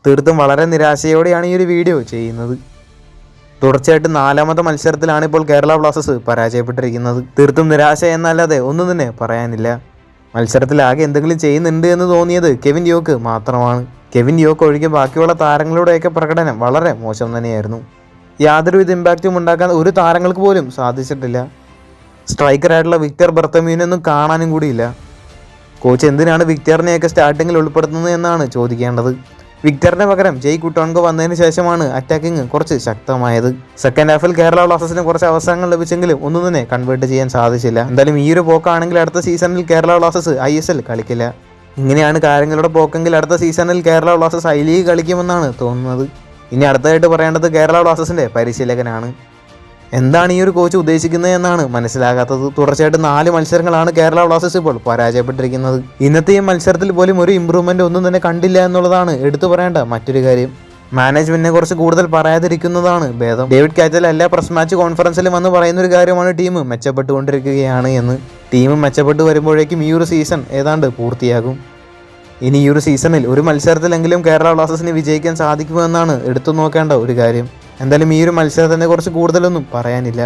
തീർത്തും വളരെ നിരാശയോടെയാണ് ഈ ഒരു വീഡിയോ ചെയ്യുന്നത്. തുടർച്ചയായിട്ട് 4ാമത്തെ മത്സരത്തിലാണ് ഇപ്പോൾ കേരള ബ്ലാസ്റ്റേഴ്സ് പരാജയപ്പെട്ടിരിക്കുന്നത്. തീർത്തും നിരാശ എന്നല്ലാതെ ഒന്നും തന്നെ പറയാനില്ല. മത്സരത്തിൽ ആകെ എന്തെങ്കിലും ചെയ്യുന്നുണ്ട് എന്ന് തോന്നിയത് കെവിൻ യോക്ക് മാത്രമാണ്. കെവിൻ യോക്ക് ഒഴികെ ബാക്കിയുള്ള താരങ്ങളുടെയൊക്കെ പ്രകടനം വളരെ മോശം തന്നെയായിരുന്നു. യാതൊരുവിധ ഇമ്പാക്റ്റും ഉണ്ടാക്കാൻ ഒരു താരങ്ങൾക്ക് പോലും സാധിച്ചിട്ടില്ല. സ്ട്രൈക്കറായിട്ടുള്ള വിക്ടർ ബർത്തമ്യൂനൊന്നും കാണാനും കൂടിയില്ല. കോച്ച് എന്തിനാണ് വിക്ടറിനെയൊക്കെ സ്റ്റാർട്ടിങ്ങിൽ ഉൾപ്പെടുത്തുന്നത് എന്നാണ് ചോദിക്കേണ്ടത്. വിക്ടറിന് പകരം ജയ് കുട്ടോൺകോ വന്നതിന് ശേഷമാണ് അറ്റാക്കിങ് കുറച്ച് ശക്തമായത്. സെക്കൻഡ് ഹാഫിൽ കേരള ബ്ലാസ്റ്റേഴ്സിന് കുറച്ച് അവസരങ്ങൾ ലഭിച്ചെങ്കിലും ഒന്നും തന്നെ കൺവേർട്ട് ചെയ്യാൻ സാധിച്ചില്ല. എന്തായാലും ഈ ഒരു പോക്കാണെങ്കിൽ അടുത്ത സീസണിൽ കേരള ബ്ലാസ്റ്റേഴ്സ് ISL കളിക്കില്ല. ഇങ്ങനെയാണ് കാര്യങ്ങളുടെ പോക്കെങ്കിൽ അടുത്ത സീസണിൽ കേരള ബ്ലാസ്റ്റേഴ്സ് I ലീഗ് കളിക്കുമെന്നാണ് തോന്നുന്നത്. ഇനി അടുത്തതായിട്ട് പറയേണ്ടത് കേരള ബ്ലാസ്റ്റേഴ്സിൻ്റെ പരിശീലകനാണ്. എന്താണ് ഈ ഒരു കോച്ച് ഉദ്ദേശിക്കുന്നത് എന്നാണ് മനസ്സിലാകാത്തത്. തുടർച്ചയായിട്ട് 4 മത്സരങ്ങളാണ് കേരള ബ്ലാസ്റ്റേഴ്സ് ഇപ്പോൾ പരാജയപ്പെട്ടിരിക്കുന്നത്. ഇന്നത്തെ ഈ മത്സരത്തിൽ പോലും ഒരു ഇമ്പ്രൂവ്മെൻ്റ് ഒന്നും തന്നെ കണ്ടില്ല എന്നുള്ളതാണ് എടുത്തു പറയേണ്ട മറ്റൊരു കാര്യം. മാനേജ്മെന്റിനെ കുറിച്ച് കൂടുതൽ പറയാതിരിക്കുന്നതാണ് ഭേദം. ഡേവിഡ് കാറ്റൽ എല്ലാ പ്രസ് മാച്ച് കോൺഫറൻസിലും വന്ന് പറയുന്നൊരു കാര്യമാണ് ടീം മെച്ചപ്പെട്ടുകൊണ്ടിരിക്കുകയാണ് എന്ന്. ടീം മെച്ചപ്പെട്ടു വരുമ്പോഴേക്കും ഈ ഒരു സീസൺ ഏതാണ്ട് പൂർത്തിയാകും. ഇനി ഈ ഒരു സീസണിൽ ഒരു മത്സരത്തിലെങ്കിലും കേരള ബ്ലാസ്റ്റേഴ്സിന് വിജയിക്കാൻ സാധിക്കുമെന്നാണ് എടുത്തു നോക്കേണ്ട ഒരു കാര്യം. എന്തായാലും ഈ ഒരു മത്സരത്തിനെ കുറിച്ച് കൂടുതലൊന്നും പറയാനില്ല.